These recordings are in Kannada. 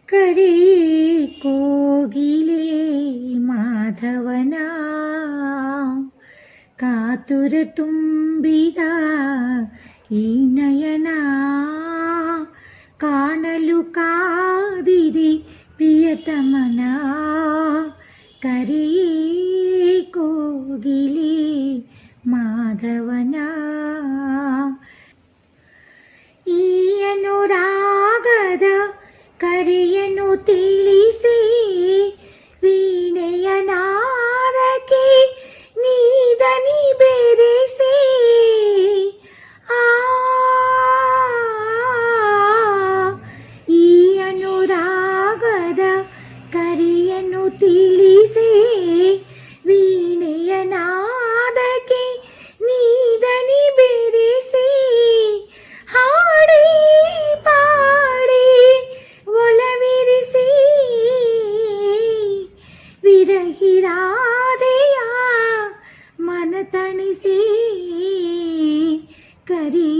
ಕರಿ ಕೋಗಿಲೆ ಮಾಧವನ ಕಾತುರ ತುಂಬಿದ ಈ ನಯನ ಕಾಣಲು ಕಾದಿದೆ ಪ್ರಿಯತಮನ. ಕರಿ ಕೋಗಿಲೆ ಮಾಧವನ ಈ ಅನುರಾಗದ ಕರೆಯನ್ನು ತಿಳಿಸಿ ವೀಣೆಯ ನಾದಕ್ಕೆ ನೀದನಿ ಬೆರೆಸಿ ಈ ಅನುರಾಗದ ಕರೆಯನ್ನು ತಿಳಿಸಿ ವೀಣೆಯ ನಾದಕ್ಕೆ ನೀದನಿ ಬೆರೆಸಿ ಹಾಡಿ ಪಾಡಿ ಒಲವಿರಿಸಿ ವಿರಹಿರಾಧೆಯ ಮನ ತಣಿಸಿ. ಕರಿ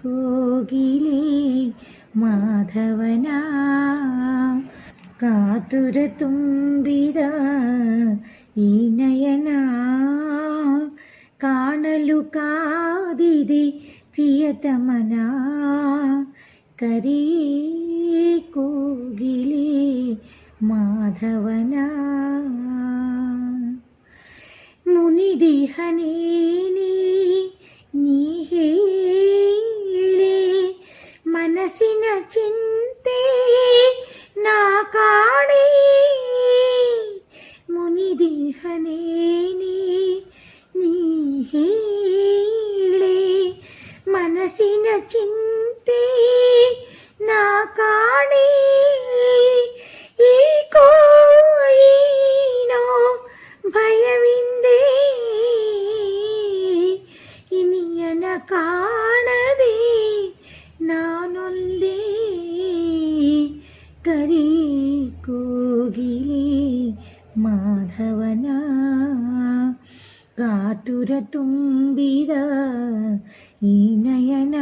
ಕೋಗಿಲೆ ಮಾಧವನ ಕಾತುರ ತುಂಬಿದ ಈ ನಯನ ಕಾಣಲು ಕಾದಿದೆ ಪ್ರಿಯತಮನ. ಕರಿ ಕೋಗಿಲೆ ಮಾಧವನ ಮುನಿದಿಹನೇನಿ ನೀ ಹೇಳೆ ಮನಸ್ಸಿನ ಚಿಂತೆ ನಾ ಕಾಣೆ. ಮುನಿದಿಹನೇನಿ ನೀ ಹೇಳೆ ಮನಸ್ಸಿನ ಚಿಂತೆ ನಾ ಕಾಣೆ. ಏಕೋ ಏನೋ ಭಯವಿಂದೆ ಇನಿಯನ ಕಾಣದೆ ನಾನೊಂದೇ. ಕರಿ ಕೋಗಿಲೆ ಮಾಧವನ ಕಾತುರ ತುಂಬಿದ ಈ ನಯನ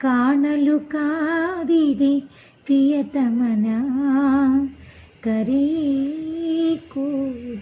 ಕಾಣಲು ಕಾದಿದೆ ಪ್ರಿಯತಮನ. ಕರಿ ಕೋಗಿಲೆ